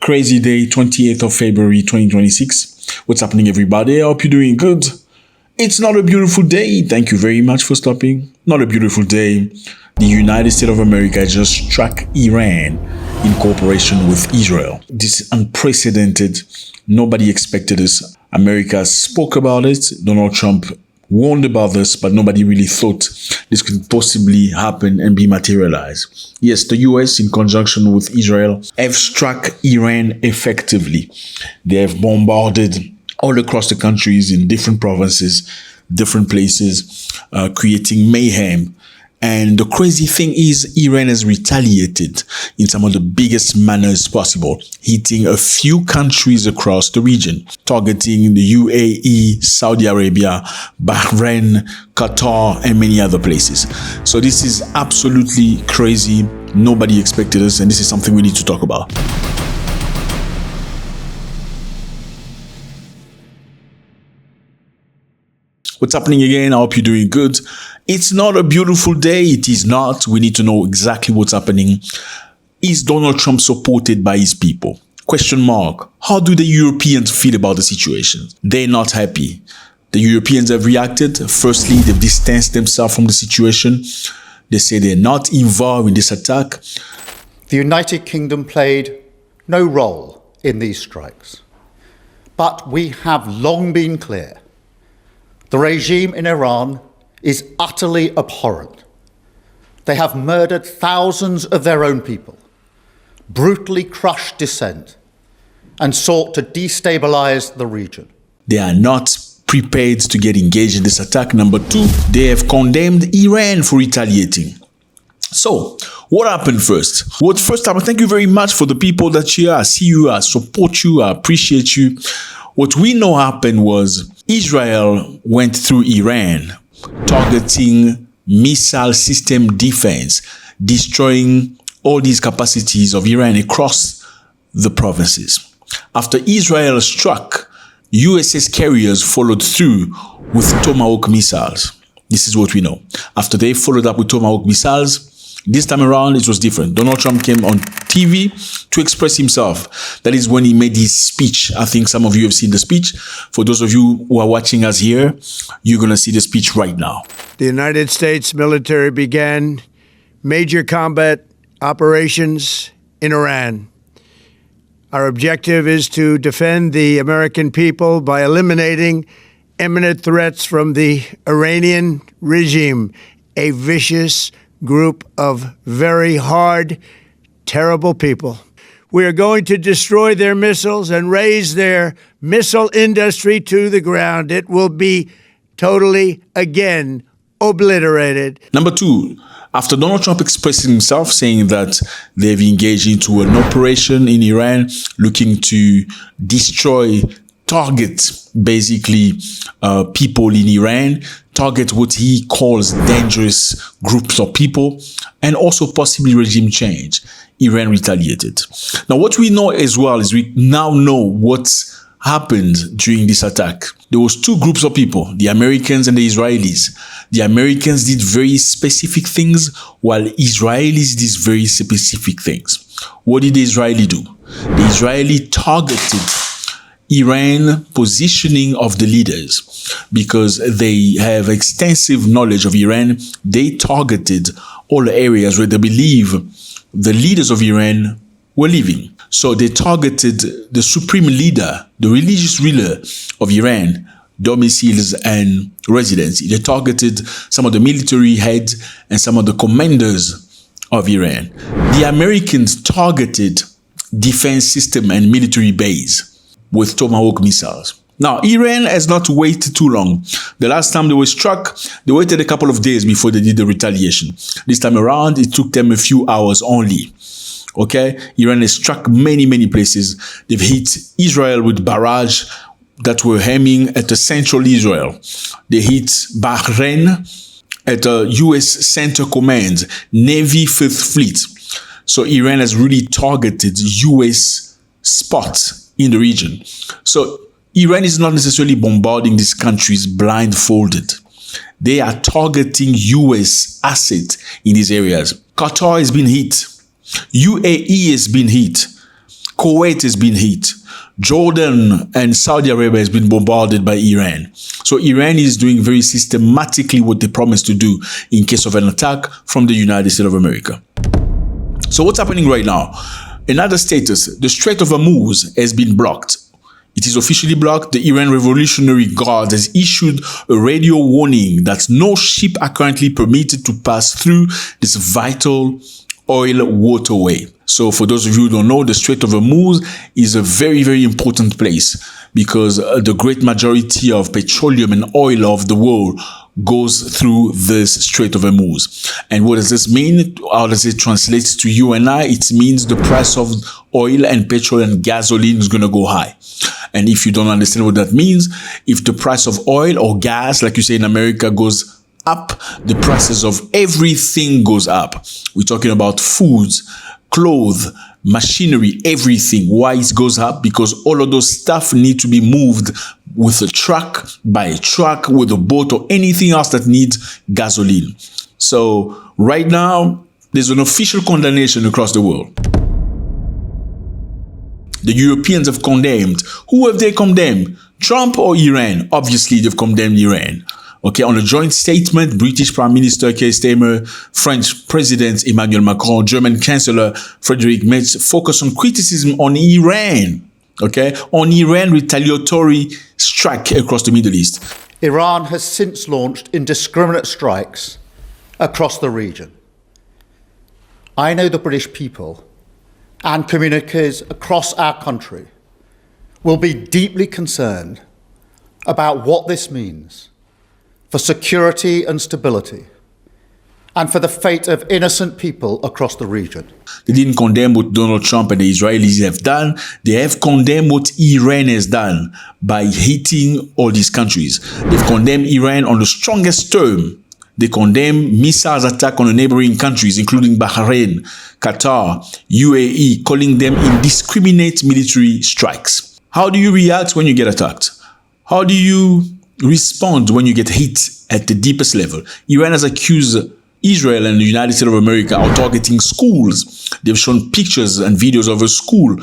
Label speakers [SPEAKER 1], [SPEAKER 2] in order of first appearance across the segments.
[SPEAKER 1] Crazy day, 28th of February 2026. What's happening, everybody? I hope you're doing good. It's not a beautiful day. Thank you very much for stopping. Not a beautiful day. The United States of America just struck Iran in cooperation with Israel. This is unprecedented. Nobody expected this. America spoke about it. Donald Trump warned about this, but nobody really thought this could possibly happen and be materialized. Yes, the US, in conjunction with Israel, have struck Iran effectively. They have bombarded all across the countries in different provinces, different places, creating mayhem. And the crazy thing is, Iran has retaliated in some of the biggest manners possible, hitting a few countries across the region, targeting the UAE, Saudi Arabia, Bahrain, Qatar, and many other places. So this is absolutely crazy. Nobody expected this, and this is something we need to talk about. What's happening again? I hope you're doing good. It's not a beautiful day. It is not. We need to know exactly what's happening. Is Donald Trump supported by his people? Question mark. How do the Europeans feel about the situation? They're not happy. The Europeans have reacted. Firstly, they've distanced themselves from the situation. They say they're not involved in this attack.
[SPEAKER 2] The United Kingdom played no role in these strikes. But we have long been clear. The regime in Iran is utterly abhorrent. They have murdered thousands of their own people, brutally crushed dissent, and sought to destabilize the region. They are not prepared to get engaged in this attack. Number two, they have condemned Iran for retaliating. So, what happened first? What first happened? Thank you very much for the people that cheer. I see you, I support you, I appreciate you. What we know happened was Israel went through Iran, targeting missile system defense, destroying all these capacities of Iran across the provinces. After Israel struck, USS carriers followed through with Tomahawk missiles. This is what we know. After they followed up with Tomahawk missiles, this time around, it was different. Donald Trump came on TV to express himself. That is when he made his speech. I think some of you have seen the speech. For those of you who are watching us here, you're going to see the speech right now.
[SPEAKER 3] The United States military began major combat operations in Iran. Our objective is to defend the American people by eliminating imminent threats from the Iranian regime, a vicious group of very hard, terrible people. We are going to destroy their missiles and raise their missile industry to the ground. It will be totally, again, obliterated.
[SPEAKER 1] Number two, after Donald Trump expressed himself saying that they've engaged into an operation in Iran looking to destroy, target basically people in Iran, target what he calls dangerous groups of people, and also possibly regime change, Iran retaliated. Now, what we know as well is we now know what happened during this attack. There was two groups of people, the Americans and the Israelis. The Americans did very specific things, while Israelis did very specific things. What did the Israeli do? The Israeli targeted Iran positioning of the leaders, because they have extensive knowledge of Iran. They targeted all areas where they believe the leaders of Iran were living. So they targeted the supreme leader, the religious ruler of Iran, domiciles and residency. They targeted some of the military heads and some of the commanders of Iran. The Americans targeted defense system and military base with Tomahawk missiles. Now, Iran has not waited too long. The last time they were struck, they waited a couple of days before they did the retaliation. This time around, it took them a few hours only. Okay? Iran has struck many, many places. They've hit Israel with barrage that were aiming at the central Israel. They hit Bahrain at the U.S. Center Command, Navy 5th Fleet. So Iran has really targeted U.S. spots in the region. So Iran is not necessarily bombarding these countries blindfolded. They are targeting US assets in these areas. Qatar has been hit. UAE has been hit. Kuwait has been hit. Jordan and Saudi Arabia has been bombarded by Iran. So Iran is doing very systematically what they promised to do in case of an attack from the United States of America. So what's happening right now? Another status, the Strait of Hormuz has been blocked. It is officially blocked. The Iran Revolutionary Guard has issued a radio warning that no ship are currently permitted to pass through this vital oil waterway. So for those of you who don't know, the Strait of Hormuz is a very, very important place because the great majority of petroleum and oil of the world goes through this Strait of Hormuz. And what does this mean? How does it translate to you and I? It means the price of oil and petrol and gasoline is going to go high. And if you don't understand what that means, if the price of oil or gas, like you say in America, goes up, the prices of everything goes up. We're talking about foods, clothes, machinery, everything. Why it goes up? Because all of those stuff need to be moved with a truck, by a truck, with a boat, or anything else that needs gasoline. So right now, there's an official condemnation across the world. The Europeans have condemned. Who have they condemned? Trump or Iran? Obviously, they've condemned Iran. Okay, on a joint statement, British Prime Minister Keir Starmer, French President Emmanuel Macron, German Chancellor Friedrich Merz focus on criticism on Iran. Okay, on Iran retaliatory strike across the Middle East.
[SPEAKER 2] Iran has since launched indiscriminate strikes across the region. I know the British people and communities across our country will be deeply concerned about what this means for security and stability, and for the fate of innocent people across the region.
[SPEAKER 1] They didn't condemn what Donald Trump and the Israelis have done. They have condemned what Iran has done by hitting all these countries. They've condemned Iran on the strongest term. They condemn missiles attack on the neighboring countries, including Bahrain, Qatar, UAE, calling them indiscriminate military strikes. How do you react when you get attacked? How do you respond when you get hit at the deepest level? Iran has accused Israel and the United States of America of targeting schools. They've shown pictures and videos of a school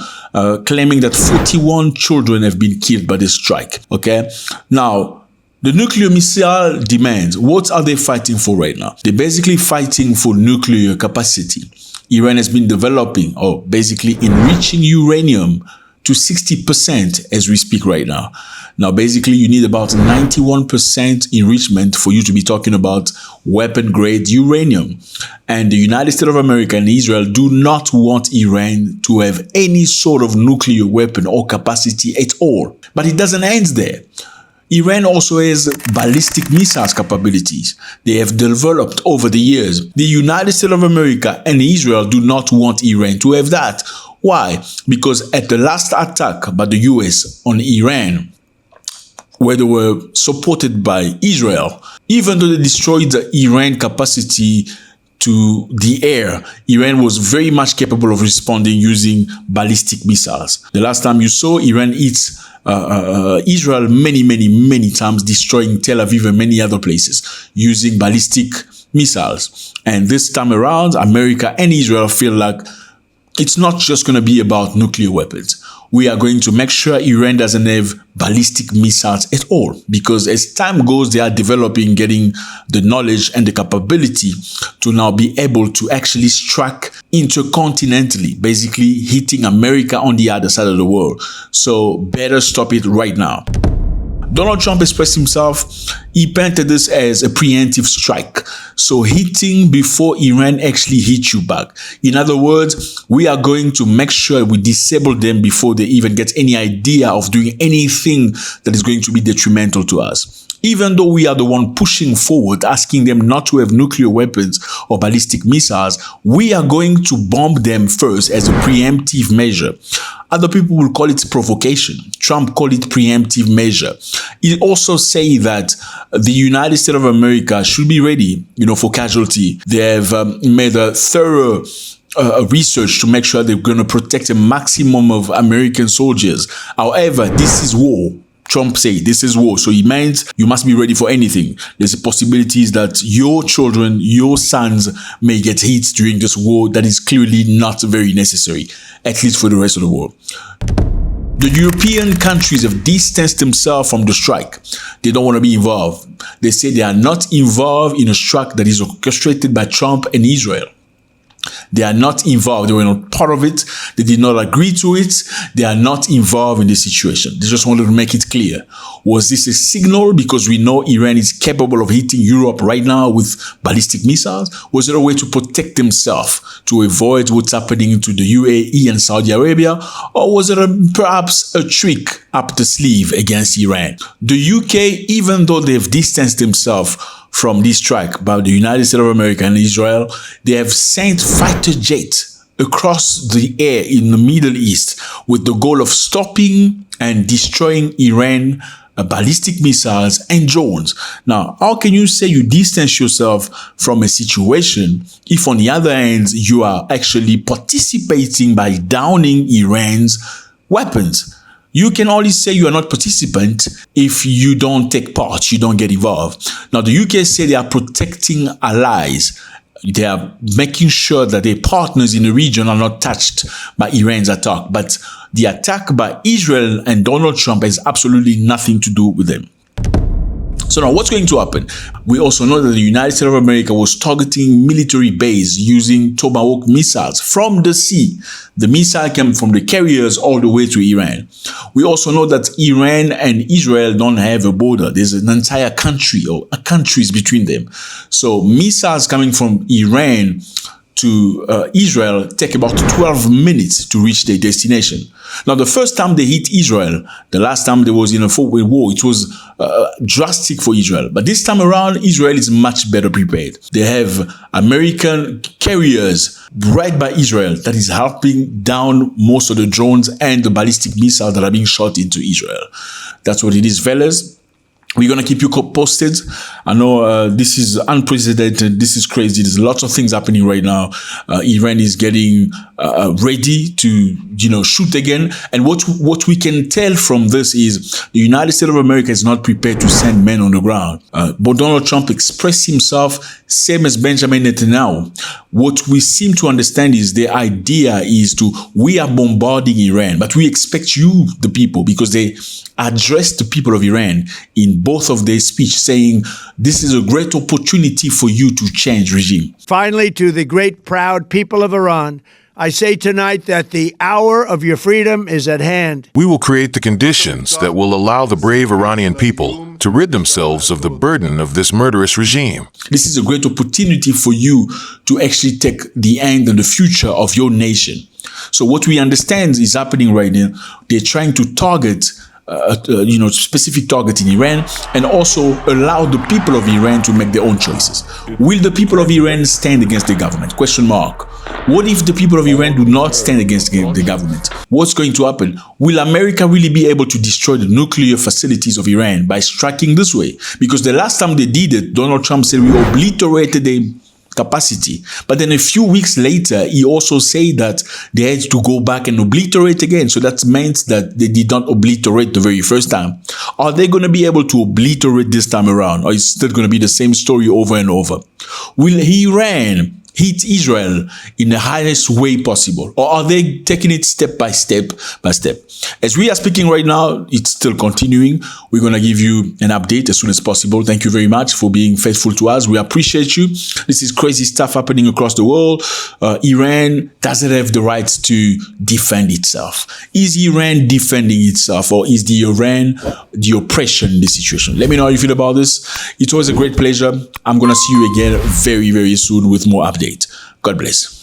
[SPEAKER 1] claiming that 41 children have been killed by this strike. Okay, now the nuclear missile demands, what are they fighting for right now? They're basically fighting for nuclear capacity. Iran has been developing or basically enriching uranium to 60% as we speak right now. Now, basically, you need about 91% enrichment for you to be talking about weapon-grade uranium. And the United States of America and Israel do not want Iran to have any sort of nuclear weapon or capacity at all. But it doesn't end there. Iran also has ballistic missiles capabilities they have developed over the years. The United States of America and Israel do not want Iran to have that. Why? Because at the last attack by the US on Iran, where they were supported by Israel, even though they destroyed the Iran capacity to the air, Iran was very much capable of responding using ballistic missiles. The last time you saw, Iran hits Israel many times, destroying Tel Aviv and many other places using ballistic missiles. And this time around, America and Israel feel like it's not just going to be about nuclear weapons. We are going to make sure Iran doesn't have ballistic missiles at all, because as time goes, they are developing, getting the knowledge and the capability to now be able to actually strike intercontinentally, basically hitting America on the other side of the world. So better stop it right now. Donald Trump expressed himself. He painted this as a preemptive strike. So hitting before Iran actually hit you back. In other words, we are going to make sure we disable them before they even get any idea of doing anything that is going to be detrimental to us. Even though we are the one pushing forward, asking them not to have nuclear weapons or ballistic missiles, we are going to bomb them first as a preemptive measure. Other people will call it provocation. Trump called it preemptive measure. He also say that the United States of America should be ready, for casualty. They have made a thorough research to make sure they're going to protect a maximum of American soldiers. However, this is war. Trump said this is war. So it means you must be ready for anything. There's a possibility that your children, your sons may get hit during this war that is clearly not very necessary, at least for the rest of the world. The European countries have distanced themselves from the strike. They don't want to be involved. They say they are not involved in a strike that is orchestrated by Trump and Israel. They are not involved. They were not part of it. They did not agree to it. They are not involved in the situation. They just wanted to make it clear. Was this a signal because we know Iran is capable of hitting Europe right now with ballistic missiles? Was it a way to protect themselves, to avoid what's happening to the UAE and Saudi Arabia? Or was it perhaps a trick up the sleeve against Iran? The UK, even though they've distanced themselves from this strike by the United States of America and Israel, they have sent fighter jets across the air in the Middle East with the goal of stopping and destroying Iran ballistic missiles and drones. Now, how can you say you distance yourself from a situation if on the other hand you are actually participating by downing Iran's weapons? You can only say you are not participant if you don't take part, you don't get involved. Now, the UK say they are protecting allies. They are making sure that their partners in the region are not touched by Iran's attack. But the attack by Israel and Donald Trump has absolutely nothing to do with them. So now what's going to happen? We also know that the United States of America was targeting military base using Tomahawk missiles from the sea. The missile came from the carriers all the way to Iran. We also know that Iran and Israel don't have a border. There's an entire country or countries between them. So missiles coming from Iran to Israel take about 12 minutes to reach their destination. Now, the first time they hit Israel, the last time there was in a four-way war, it was drastic for Israel. But this time around, Israel is much better prepared. They have American carriers right by Israel that is helping down most of the drones and the ballistic missiles that are being shot into Israel. That's what it is, fellas. We're going to keep you posted. I know this is unprecedented. This is crazy. There's lots of things happening right now. Iran is getting ready to, shoot again. And what we can tell from this is the United States of America is not prepared to send men on the ground. But Donald Trump expressed himself, same as Benjamin Netanyahu. What we seem to understand is the idea is we are bombarding Iran, but we expect you, the people, because they addressed the people of Iran in both of their speech saying, this is a great opportunity for you to change regime.
[SPEAKER 3] Finally, to the great, proud people of Iran, I say tonight that the hour of your freedom is at hand.
[SPEAKER 4] We will create the conditions that will allow the brave Iranian people to rid themselves of the burden of this murderous regime.
[SPEAKER 1] This is a great opportunity for you to actually take the end and the future of your nation. So what we understand is happening right now, they're trying to target specific target in Iran and also allow the people of Iran to make their own choices. Will the people of Iran stand against the government? Question mark. What if the people of Iran do not stand against the government? What's going to happen? Will America really be able to destroy the nuclear facilities of Iran by striking this way? Because the last time they did it, Donald Trump said we obliterated the capacity. But then a few weeks later, he also said that they had to go back and obliterate again. So that meant that they did not obliterate the very first time. Are they going to be able to obliterate this time around? Or is it still going to be the same story over and over? Will Iran hit Israel in the highest way possible? Or are they taking it step by step by step? As we are speaking right now, it's still continuing. We're going to give you an update as soon as possible. Thank you very much for being faithful to us. We appreciate you. This is crazy stuff happening across the world. Iran doesn't have the right to defend itself. Is Iran defending itself, or is the Iran the oppression in this situation? Let me know how you feel about this. It's always a great pleasure. I'm going to see you again very, very soon with more updates. God bless.